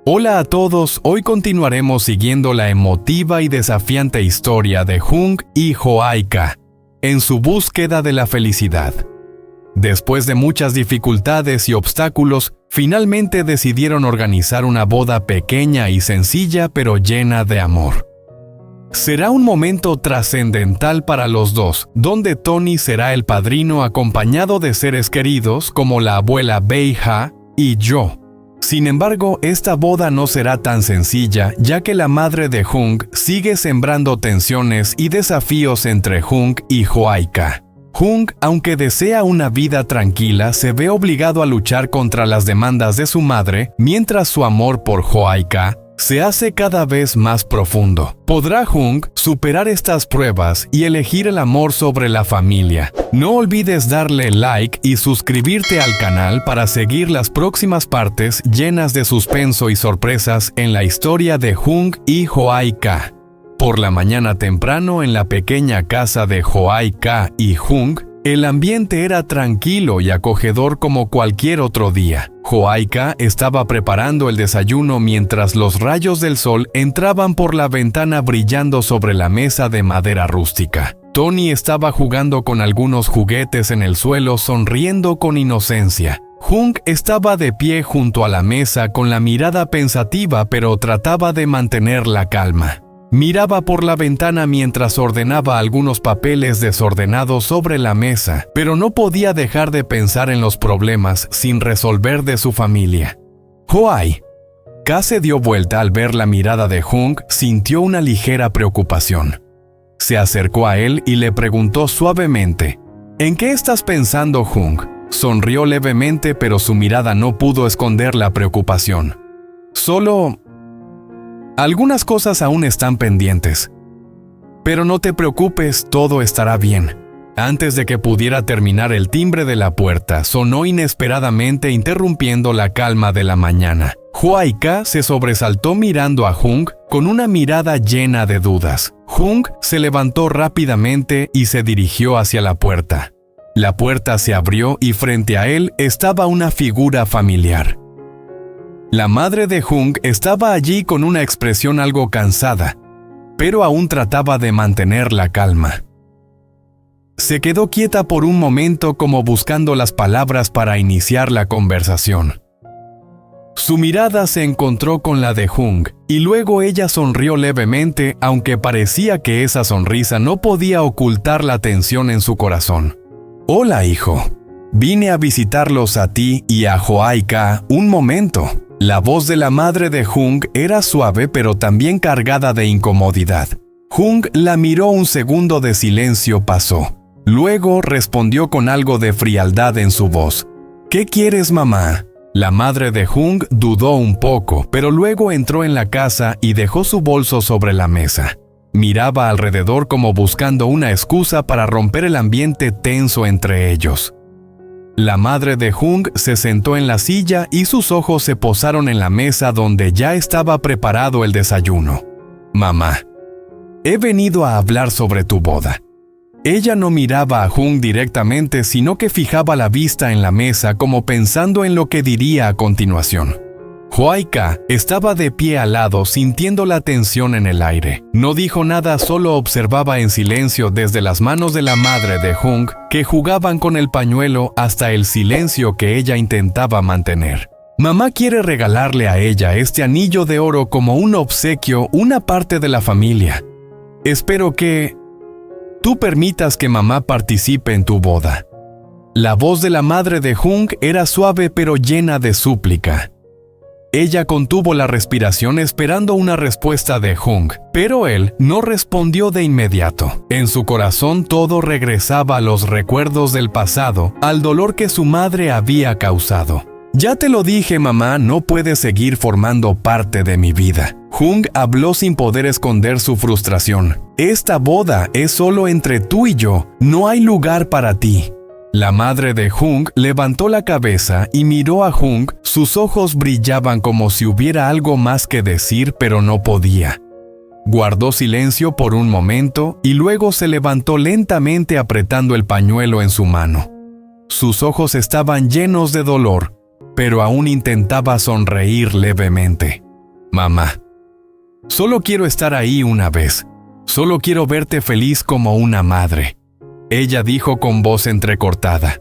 Hola a todos, hoy continuaremos siguiendo la emotiva y desafiante historia de Jung y Joaika en su búsqueda de la felicidad. Después de muchas dificultades y obstáculos, finalmente decidieron organizar una boda pequeña y sencilla pero llena de amor. Será un momento trascendental para los dos, donde Tony será el padrino acompañado de seres queridos como la abuela Bei-ha y Jo. Sin embargo, esta boda no será tan sencilla, ya que la madre de Jung sigue sembrando tensiones y desafíos entre Jung y Joaika. Jung, aunque desea una vida tranquila, se ve obligado a luchar contra las demandas de su madre, mientras su amor por Joaika se hace cada vez más profundo. ¿Podrá Jung superar estas pruebas y elegir el amor sobre la familia? No olvides darle like y suscribirte al canal para seguir las próximas partes llenas de suspenso y sorpresas en la historia de Jung y Joaika. Por la mañana temprano en la pequeña casa de Joaika y Jung, el ambiente era tranquilo y acogedor como cualquier otro día. Joaika estaba preparando el desayuno mientras los rayos del sol entraban por la ventana brillando sobre la mesa de madera rústica. Tony estaba jugando con algunos juguetes en el suelo, sonriendo con inocencia. Jung estaba de pie junto a la mesa con la mirada pensativa, pero trataba de mantener la calma. Miraba por la ventana mientras ordenaba algunos papeles desordenados sobre la mesa, pero no podía dejar de pensar en los problemas sin resolver de su familia. Joaika se dio vuelta al ver la mirada de Jung, sintió una ligera preocupación. Se acercó a él y le preguntó suavemente, ¿en qué estás pensando, Jung? Sonrió levemente, pero su mirada no pudo esconder la preocupación. Solo... algunas cosas aún están pendientes. Pero no te preocupes, todo estará bien. Antes de que pudiera terminar, el timbre de la puerta sonó inesperadamente, interrumpiendo la calma de la mañana. Joaika se sobresaltó mirando a Jung con una mirada llena de dudas. Jung se levantó rápidamente y se dirigió hacia la puerta. La puerta se abrió y frente a él estaba una figura familiar. La madre de Jung estaba allí con una expresión algo cansada, pero aún trataba de mantener la calma. Se quedó quieta por un momento, como buscando las palabras para iniciar la conversación. Su mirada se encontró con la de Jung, y luego ella sonrió levemente, aunque parecía que esa sonrisa no podía ocultar la tensión en su corazón. «Hola, hijo. Vine a visitarlos a ti y a Joaika un momento». La voz de la madre de Jung era suave pero también cargada de incomodidad. Jung la miró, un segundo de silencio pasó. Luego respondió con algo de frialdad en su voz. ¿Qué quieres, mamá? La madre de Jung dudó un poco, pero luego entró en la casa y dejó su bolso sobre la mesa. Miraba alrededor como buscando una excusa para romper el ambiente tenso entre ellos. La madre de Jung se sentó en la silla y sus ojos se posaron en la mesa donde ya estaba preparado el desayuno. «Mamá, he venido a hablar sobre tu boda». Ella no miraba a Jung directamente, sino que fijaba la vista en la mesa como pensando en lo que diría a continuación. Joaika estaba de pie al lado, sintiendo la tensión en el aire. No dijo nada, solo observaba en silencio desde las manos de la madre de Jung, que jugaban con el pañuelo, hasta el silencio que ella intentaba mantener. Mamá quiere regalarle a ella este anillo de oro como un obsequio, una parte de la familia. Espero que tú permitas que mamá participe en tu boda. La voz de la madre de Jung era suave pero llena de súplica. Ella contuvo la respiración esperando una respuesta de Jung, pero él no respondió de inmediato. En su corazón todo regresaba a los recuerdos del pasado, al dolor que su madre había causado. «Ya te lo dije, mamá, no puedes seguir formando parte de mi vida». Jung habló sin poder esconder su frustración. «Esta boda es solo entre tú y yo, no hay lugar para ti». La madre de Jung levantó la cabeza y miró a Jung, sus ojos brillaban como si hubiera algo más que decir, pero no podía. Guardó silencio por un momento y luego se levantó lentamente apretando el pañuelo en su mano. Sus ojos estaban llenos de dolor, pero aún intentaba sonreír levemente. Mamá, solo quiero estar ahí una vez. Solo quiero verte feliz como una madre. Ella dijo con voz entrecortada.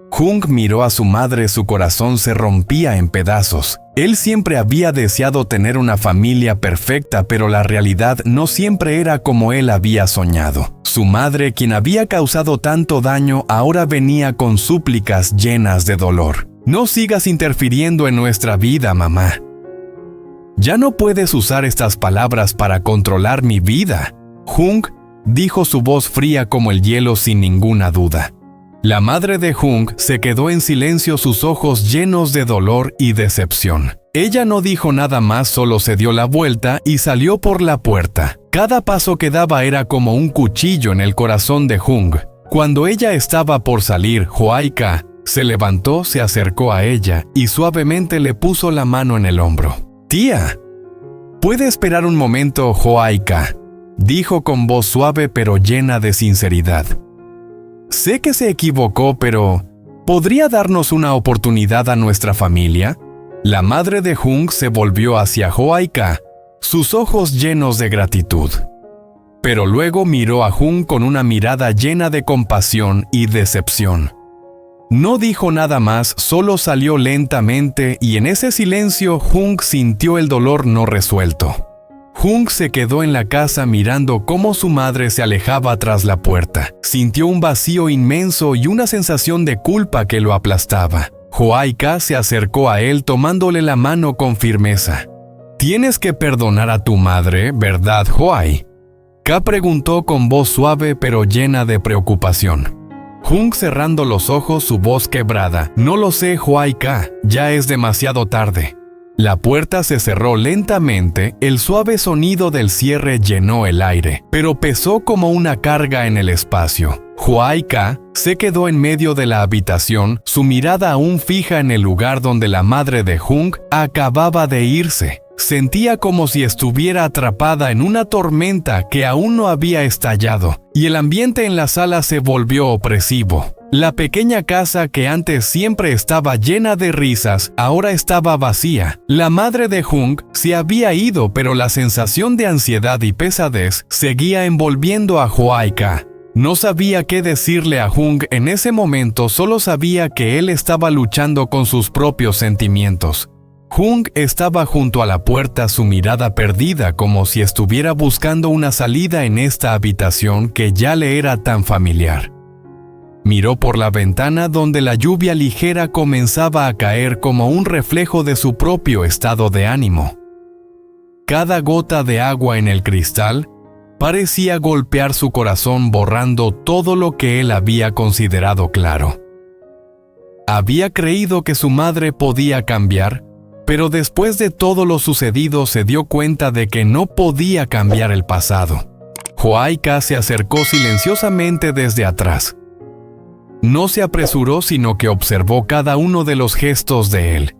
Jung miró a su madre, su corazón se rompía en pedazos. Él siempre había deseado tener una familia perfecta, pero la realidad no siempre era como él había soñado. Su madre, quien había causado tanto daño, ahora venía con súplicas llenas de dolor. No sigas interfiriendo en nuestra vida, mamá. Ya no puedes usar estas palabras para controlar mi vida. Jung dijo, su voz fría como el hielo, sin ninguna duda. La madre de Jung se quedó en silencio, sus ojos llenos de dolor y decepción. Ella no dijo nada más, solo se dio la vuelta y salió por la puerta. Cada paso que daba era como un cuchillo en el corazón de Jung. Cuando ella estaba por salir, Hoaika se levantó, se acercó a ella y suavemente le puso la mano en el hombro. «Tía, ¿puede esperar un momento, Hoaika?», dijo con voz suave pero llena de sinceridad. «Sé que se equivocó, pero ¿podría darnos una oportunidad a nuestra familia?». La madre de Jung se volvió hacia Hoaika, sus ojos llenos de gratitud. Pero luego miró a Jung con una mirada llena de compasión y decepción. No dijo nada más, solo salió lentamente y en ese silencio Jung sintió el dolor no resuelto. Jung se quedó en la casa mirando cómo su madre se alejaba tras la puerta. Sintió un vacío inmenso y una sensación de culpa que lo aplastaba. Hoaika se acercó a él tomándole la mano con firmeza. «Tienes que perdonar a tu madre, ¿verdad, Hoaika?», preguntó con voz suave pero llena de preocupación. Jung cerrando los ojos, su voz quebrada. «No lo sé, Hoaika, ya es demasiado tarde». La puerta se cerró lentamente, el suave sonido del cierre llenó el aire, pero pesó como una carga en el espacio. Hoaika se quedó en medio de la habitación, su mirada aún fija en el lugar donde la madre de Jung acababa de irse. Sentía como si estuviera atrapada en una tormenta que aún no había estallado, y el ambiente en la sala se volvió opresivo. La pequeña casa que antes siempre estaba llena de risas, ahora estaba vacía. La madre de Jung se había ido, pero la sensación de ansiedad y pesadez seguía envolviendo a Hoaika. No sabía qué decirle a Jung en ese momento, solo sabía que él estaba luchando con sus propios sentimientos. Jung estaba junto a la puerta, su mirada perdida, como si estuviera buscando una salida en esta habitación que ya le era tan familiar. Miró por la ventana donde la lluvia ligera comenzaba a caer como un reflejo de su propio estado de ánimo. Cada gota de agua en el cristal parecía golpear su corazón, borrando todo lo que él había considerado claro. Había creído que su madre podía cambiar, pero después de todo lo sucedido se dio cuenta de que no podía cambiar el pasado. Hoaika se acercó silenciosamente desde atrás. No se apresuró, sino que observó cada uno de los gestos de él.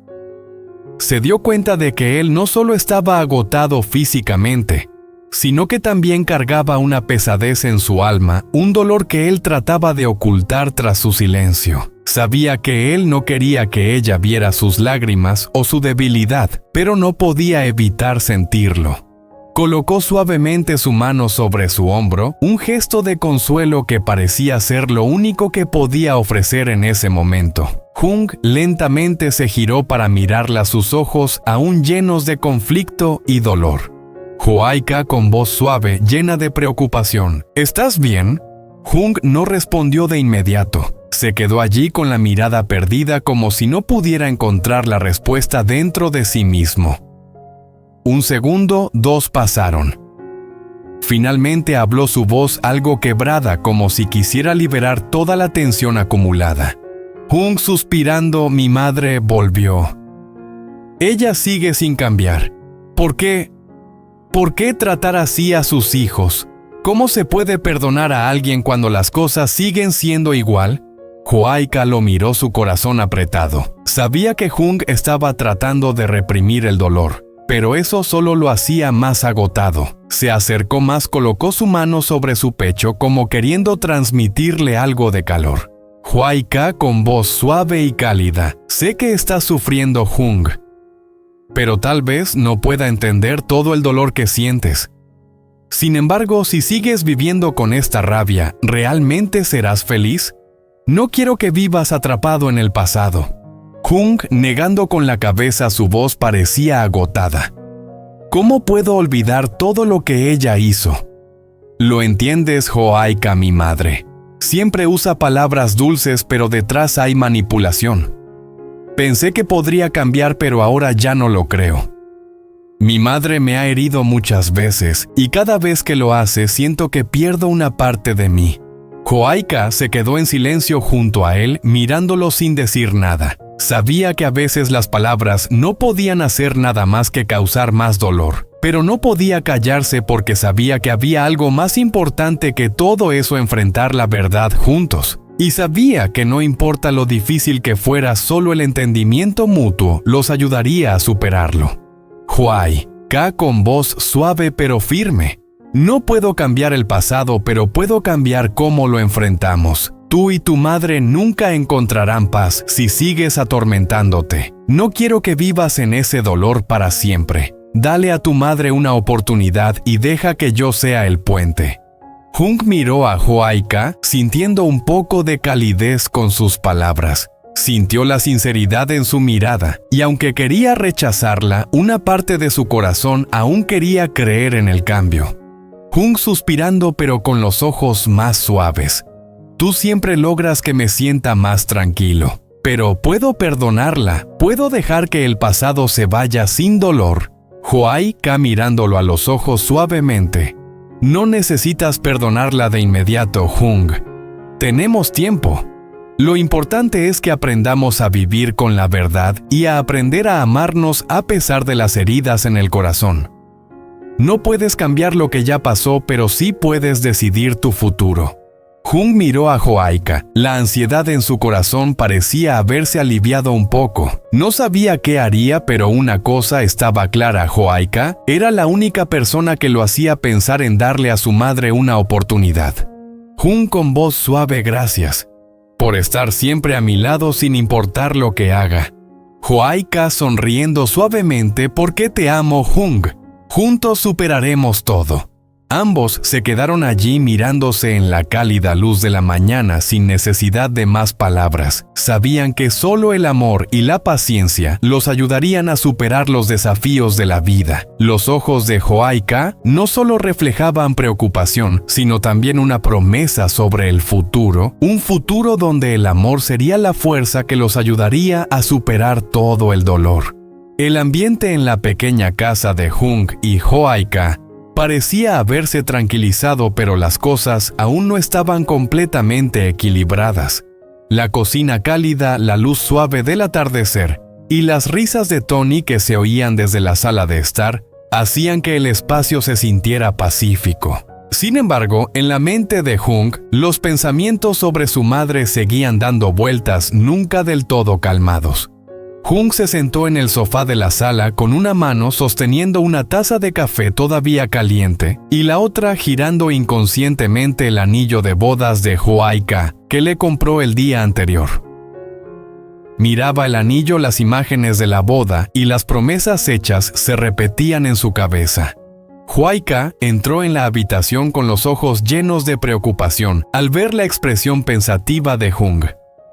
Se dio cuenta de que él no solo estaba agotado físicamente, sino que también cargaba una pesadez en su alma, un dolor que él trataba de ocultar tras su silencio. Sabía que él no quería que ella viera sus lágrimas o su debilidad, pero no podía evitar sentirlo. Colocó suavemente su mano sobre su hombro, un gesto de consuelo que parecía ser lo único que podía ofrecer en ese momento. Jung lentamente se giró para mirarla, sus ojos aún llenos de conflicto y dolor. Hoaika, con voz suave, llena de preocupación. «¿Estás bien?». Jung no respondió de inmediato. Se quedó allí con la mirada perdida, como si no pudiera encontrar la respuesta dentro de sí mismo. Un segundo, dos pasaron. Finalmente habló, su voz algo quebrada, como si quisiera liberar toda la tensión acumulada. Jung, suspirando: «Mi madre volvió. Ella sigue sin cambiar. ¿Por qué tratar así a sus hijos? ¿Cómo se puede perdonar a alguien cuando las cosas siguen siendo igual?». Hoaika lo miró, su corazón apretado. Sabía que Jung estaba tratando de reprimir el dolor, pero eso solo lo hacía más agotado. Se acercó más, colocó su mano sobre su pecho como queriendo transmitirle algo de calor. «Hoaika», con voz suave y cálida: «Sé que estás sufriendo, Jung. pero tal vez no pueda entender todo el dolor que sientes. Sin embargo, si sigues viviendo con esta rabia, ¿realmente serás feliz? No quiero que vivas atrapado en el pasado. Jung, negando con la cabeza, su voz parecía agotada. ¿Cómo puedo olvidar todo lo que ella hizo? Lo entiendes, Joaika, mi madre. Siempre usa palabras dulces, pero detrás hay manipulación. Pensé que podría cambiar, pero ahora ya no lo creo. Mi madre me ha herido muchas veces, y cada vez que lo hace siento que pierdo una parte de mí. Joaika se quedó en silencio junto a él, mirándolo sin decir nada. Sabía que a veces las palabras no podían hacer nada más que causar más dolor, pero no podía callarse porque sabía que había algo más importante que todo eso: enfrentar la verdad juntos. Y sabía que no importa lo difícil que fuera, solo el entendimiento mutuo los ayudaría a superarlo. Joaika, con voz suave pero firme: no puedo cambiar el pasado, pero puedo cambiar cómo lo enfrentamos. Tú y tu madre nunca encontrarán paz si sigues atormentándote. No quiero que vivas en ese dolor para siempre. Dale a tu madre una oportunidad y deja que yo sea el puente. Jung miró a Joaika, sintiendo un poco de calidez con sus palabras. Sintió la sinceridad en su mirada, y aunque quería rechazarla, una parte de su corazón aún quería creer en el cambio. Jung, suspirando pero con los ojos más suaves: tú siempre logras que me sienta más tranquilo, pero puedo perdonarla, puedo dejar que el pasado se vaya sin dolor. Joaika, mirándolo a los ojos suavemente: no necesitas perdonarla de inmediato, Jung. Tenemos tiempo. Lo importante es que aprendamos a vivir con la verdad y a aprender a amarnos a pesar de las heridas en el corazón. No puedes cambiar lo que ya pasó, pero sí puedes decidir tu futuro. Jung miró a Joaika. La ansiedad en su corazón parecía haberse aliviado un poco. No sabía qué haría, pero una cosa estaba clara: Joaika era la única persona que lo hacía pensar en darle a su madre una oportunidad. Jung, con voz suave: gracias por estar siempre a mi lado sin importar lo que haga. Joaika, sonriendo suavemente: ¿por qué te amo, Jung? Juntos superaremos todo. Ambos se quedaron allí mirándose en la cálida luz de la mañana sin necesidad de más palabras. Sabían que solo el amor y la paciencia los ayudarían a superar los desafíos de la vida. Los ojos de Joaika no solo reflejaban preocupación, sino también una promesa sobre el futuro, un futuro donde el amor sería la fuerza que los ayudaría a superar todo el dolor. El ambiente en la pequeña casa de Jung y Joaika parecía haberse tranquilizado, pero las cosas aún no estaban completamente equilibradas. La cocina cálida, la luz suave del atardecer y las risas de Tony que se oían desde la sala de estar hacían que el espacio se sintiera pacífico. Sin embargo, en la mente de Jung, los pensamientos sobre su madre seguían dando vueltas, nunca del todo calmados. Jung se sentó en el sofá de la sala con una mano sosteniendo una taza de café todavía caliente y la otra girando inconscientemente el anillo de bodas de Joaika que le compró el día anterior. Miraba el anillo, las imágenes de la boda y las promesas hechas se repetían en su cabeza. Joaika entró en la habitación con los ojos llenos de preocupación al ver la expresión pensativa de Jung.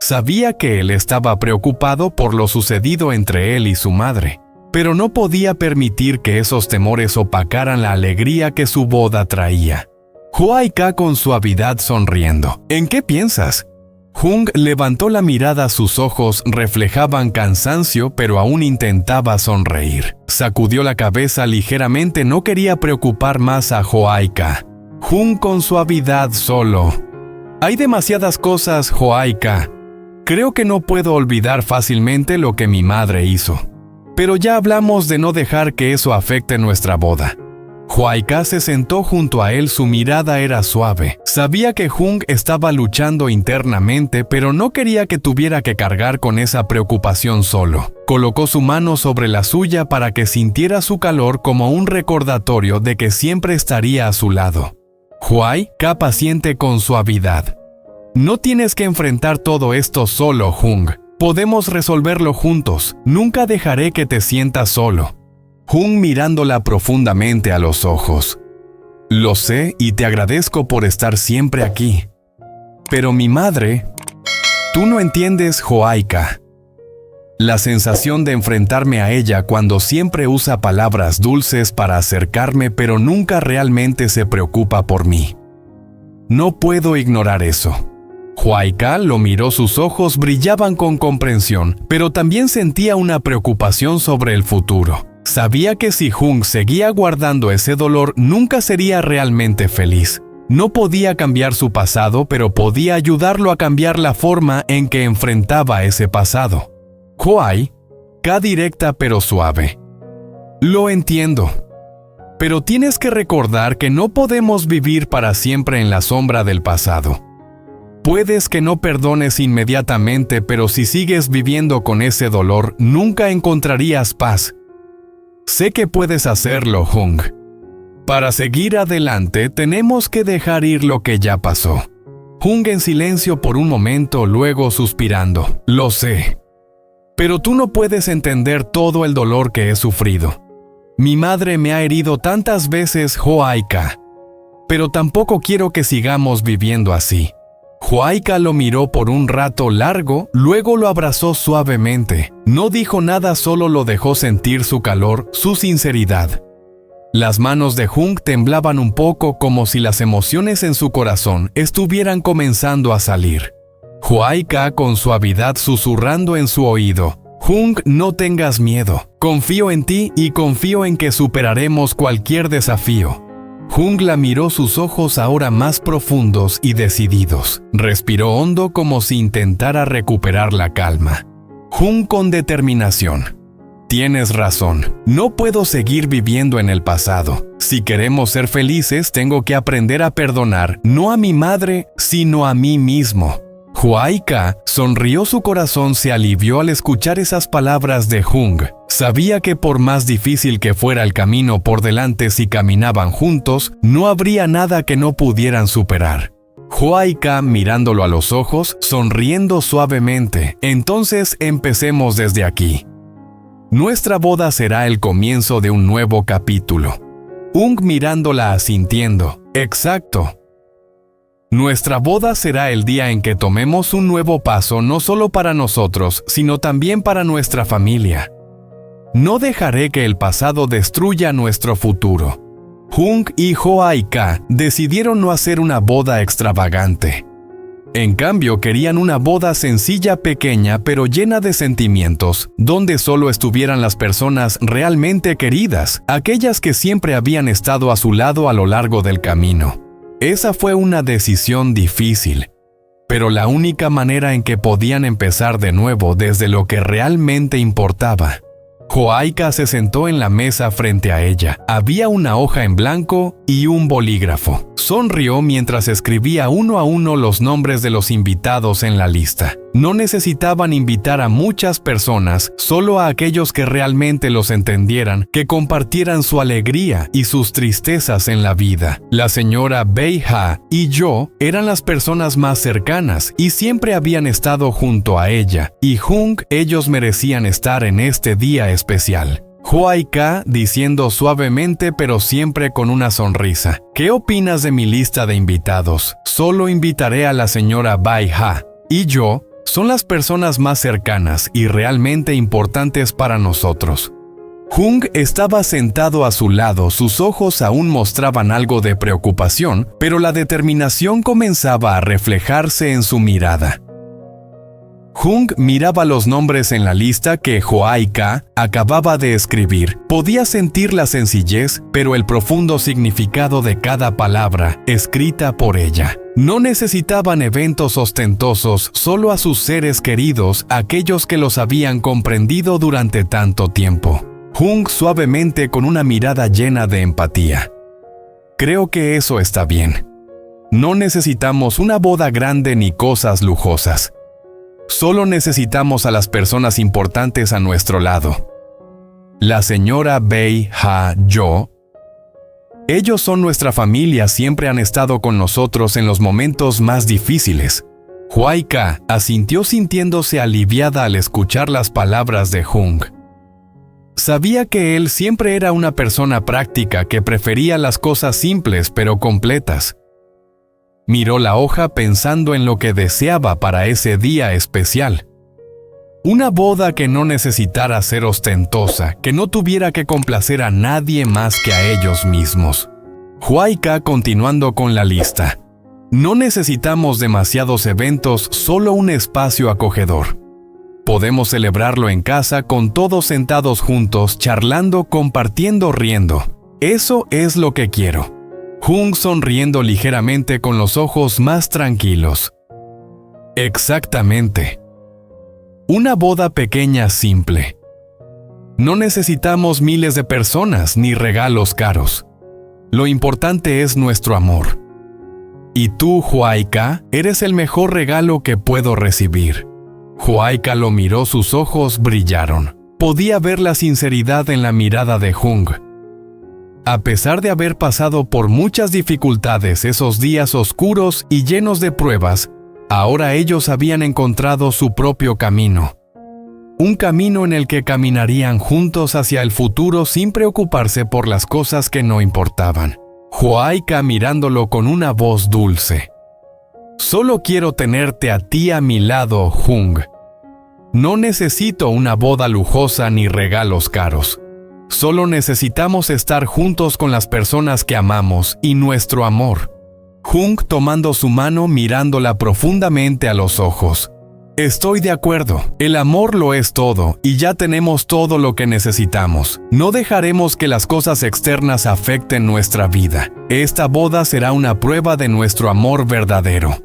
Sabía que él estaba preocupado por lo sucedido entre él y su madre, pero no podía permitir que esos temores opacaran la alegría que su boda traía. Joaika, con suavidad, sonriendo: ¿en qué piensas? Jung levantó la mirada, sus ojos reflejaban cansancio, pero aún intentaba sonreír. Sacudió la cabeza ligeramente, no quería preocupar más a Joaika. Jung, con suavidad: solo. Hay demasiadas cosas, Joaika. Creo que no puedo olvidar fácilmente lo que mi madre hizo. Pero ya hablamos de no dejar que eso afecte nuestra boda. Joaika se sentó junto a él, su mirada era suave. Sabía que Jung estaba luchando internamente, pero no quería que tuviera que cargar con esa preocupación solo. Colocó su mano sobre la suya para que sintiera su calor como un recordatorio de que siempre estaría a su lado. Joaika, paciente, con suavidad: no tienes que enfrentar todo esto solo, Jung. Podemos resolverlo juntos. Nunca dejaré que te sientas solo. Jung mirándola profundamente a los ojos. Lo sé y te agradezco por estar siempre aquí. Pero mi madre... Tú no entiendes, Joaika. La sensación de enfrentarme a ella cuando siempre usa palabras dulces para acercarme pero nunca realmente se preocupa por mí. No puedo ignorar eso. Joaika lo miró, sus ojos brillaban con comprensión, pero también sentía una preocupación sobre el futuro. Sabía que si Jung seguía guardando ese dolor, nunca sería realmente feliz. No podía cambiar su pasado, pero podía ayudarlo a cambiar la forma en que enfrentaba ese pasado. Joaika directa pero suave. Lo entiendo. Pero tienes que recordar que no podemos vivir para siempre en la sombra del pasado. Puedes que no perdones inmediatamente, pero si sigues viviendo con ese dolor, nunca encontrarías paz. Sé que puedes hacerlo, Jung. Para seguir adelante, tenemos que dejar ir lo que ya pasó. Jung en silencio por un momento, luego suspirando. Lo sé. Pero tú no puedes entender todo el dolor que he sufrido. Mi madre me ha herido tantas veces, Joaika. Pero tampoco quiero que sigamos viviendo así. Joaika lo miró por un rato largo, luego lo abrazó suavemente. No dijo nada, solo lo dejó sentir su calor, su sinceridad. Las manos de Jung temblaban un poco, como si las emociones en su corazón estuvieran comenzando a salir. Joaika con suavidad susurrando en su oído. Jung, no tengas miedo. Confío en ti y confío en que superaremos cualquier desafío. Jung la miró, sus ojos ahora más profundos y decididos. Respiró hondo como si intentara recuperar la calma. Jung con determinación. Tienes razón. No puedo seguir viviendo en el pasado. Si queremos ser felices, tengo que aprender a perdonar, no a mi madre, sino a mí mismo. Joaika sonrió, su corazón se alivió al escuchar esas palabras de Jung. Sabía que por más difícil que fuera el camino por delante, si caminaban juntos, no habría nada que no pudieran superar. Joaika mirándolo a los ojos, sonriendo suavemente. Entonces empecemos desde aquí. Nuestra boda será el comienzo de un nuevo capítulo. Jung mirándola asintiendo. Exacto. Nuestra boda será el día en que tomemos un nuevo paso, no solo para nosotros, sino también para nuestra familia. No dejaré que el pasado destruya nuestro futuro. Jung y Joaika decidieron no hacer una boda extravagante. En cambio, querían una boda sencilla, pequeña, pero llena de sentimientos, donde solo estuvieran las personas realmente queridas, aquellas que siempre habían estado a su lado a lo largo del camino. Esa fue una decisión difícil, pero la única manera en que podían empezar de nuevo desde lo que realmente importaba. Joaika se sentó en la mesa frente a ella. Había una hoja en blanco y un bolígrafo. Sonrió mientras escribía uno a uno los nombres de los invitados en la lista. No necesitaban invitar a muchas personas, solo a aquellos que realmente los entendieran, que compartieran su alegría y sus tristezas en la vida. La señora Bei-ha y yo eran las personas más cercanas y siempre habían estado junto a ella, y Jung, ellos merecían estar en este día especial. Joaika diciendo suavemente pero siempre con una sonrisa. ¿Qué opinas de mi lista de invitados? Solo invitaré a la señora Bei-ha y yo. Son las personas más cercanas y realmente importantes para nosotros. Jung estaba sentado a su lado, sus ojos aún mostraban algo de preocupación, pero la determinación comenzaba a reflejarse en su mirada. Jung miraba los nombres en la lista que Joaika acababa de escribir. Podía sentir la sencillez, pero el profundo significado de cada palabra escrita por ella. No necesitaban eventos ostentosos, solo a sus seres queridos, aquellos que los habían comprendido durante tanto tiempo. Jung suavemente con una mirada llena de empatía. Creo que eso está bien. No necesitamos una boda grande ni cosas lujosas. Solo necesitamos a las personas importantes a nuestro lado. La señora Bei-ha, yo. Ellos son nuestra familia, siempre han estado con nosotros en los momentos más difíciles. Huayca asintió sintiéndose aliviada al escuchar las palabras de Hung. Sabía que él siempre era una persona práctica que prefería las cosas simples pero completas. Miró la hoja pensando en lo que deseaba para ese día especial. Una boda que no necesitara ser ostentosa, que no tuviera que complacer a nadie más que a ellos mismos. Huayca continuando con la lista. No necesitamos demasiados eventos, solo un espacio acogedor. Podemos celebrarlo en casa con todos sentados juntos, charlando, compartiendo, riendo. Eso es lo que quiero. Hung sonriendo ligeramente con los ojos más tranquilos. Exactamente. Una boda pequeña simple. No necesitamos miles de personas ni regalos caros. Lo importante es nuestro amor. Y tú, Huayca, eres el mejor regalo que puedo recibir. Huayca lo miró, sus ojos brillaron. Podía ver la sinceridad en la mirada de Hung. A pesar de haber pasado por muchas dificultades esos días oscuros y llenos de pruebas, ahora ellos habían encontrado su propio camino. Un camino en el que caminarían juntos hacia el futuro sin preocuparse por las cosas que no importaban. Huayca mirándolo con una voz dulce. Solo quiero tenerte a ti a mi lado, Hung. No necesito una boda lujosa ni regalos caros. Solo necesitamos estar juntos con las personas que amamos y nuestro amor. Hung tomando su mano, mirándola profundamente a los ojos. Estoy de acuerdo, el amor lo es todo y ya tenemos todo lo que necesitamos. No dejaremos que las cosas externas afecten nuestra vida. Esta boda será una prueba de nuestro amor verdadero.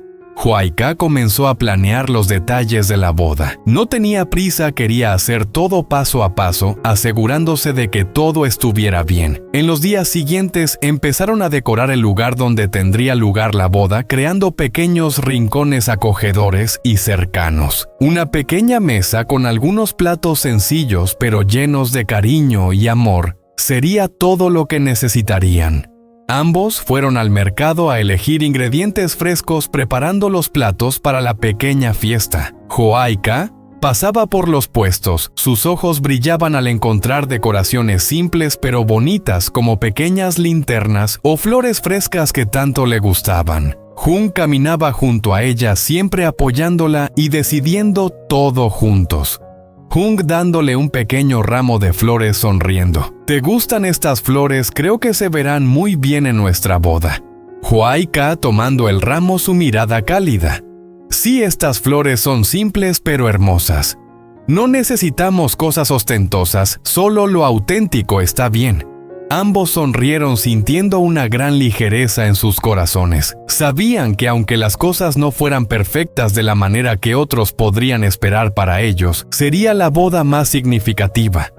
Huayca comenzó a planear los detalles de la boda. No tenía prisa, quería hacer todo paso a paso, asegurándose de que todo estuviera bien. En los días siguientes empezaron a decorar el lugar donde tendría lugar la boda, creando pequeños rincones acogedores y cercanos. Una pequeña mesa con algunos platos sencillos pero llenos de cariño y amor sería todo lo que necesitarían. Ambos fueron al mercado a elegir ingredientes frescos, preparando los platos para la pequeña fiesta. Huayca pasaba por los puestos, sus ojos brillaban al encontrar decoraciones simples pero bonitas como pequeñas linternas o flores frescas que tanto le gustaban. Hung caminaba junto a ella, siempre apoyándola y decidiendo todo juntos. Hung dándole un pequeño ramo de flores, sonriendo. ¿Te gustan estas flores? Creo que se verán muy bien en nuestra boda. Huayca tomando el ramo, su mirada cálida. Sí, estas flores son simples pero hermosas. No necesitamos cosas ostentosas, solo lo auténtico está bien. Ambos sonrieron sintiendo una gran ligereza en sus corazones. Sabían que aunque las cosas no fueran perfectas de la manera que otros podrían esperar para ellos, sería la boda más significativa.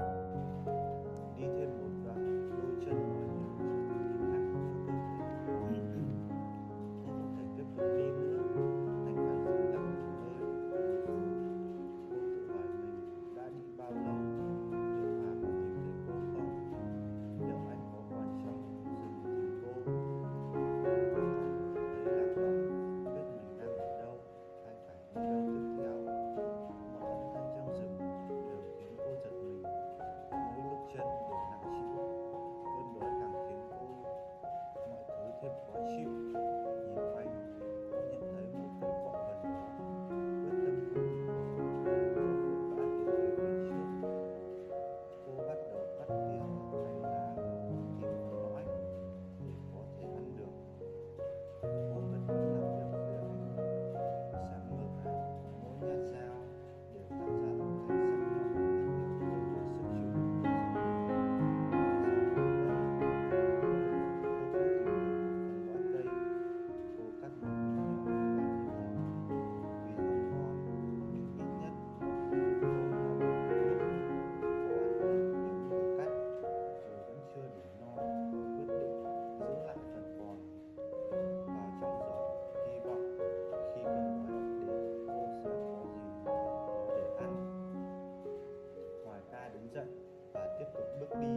Dậy và tiếp tục bước đi,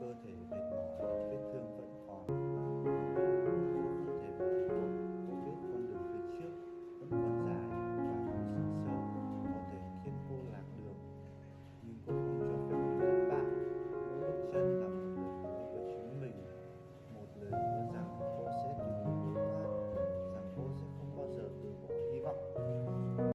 cơ thể mệt mỏi, vết thương vẫn còn.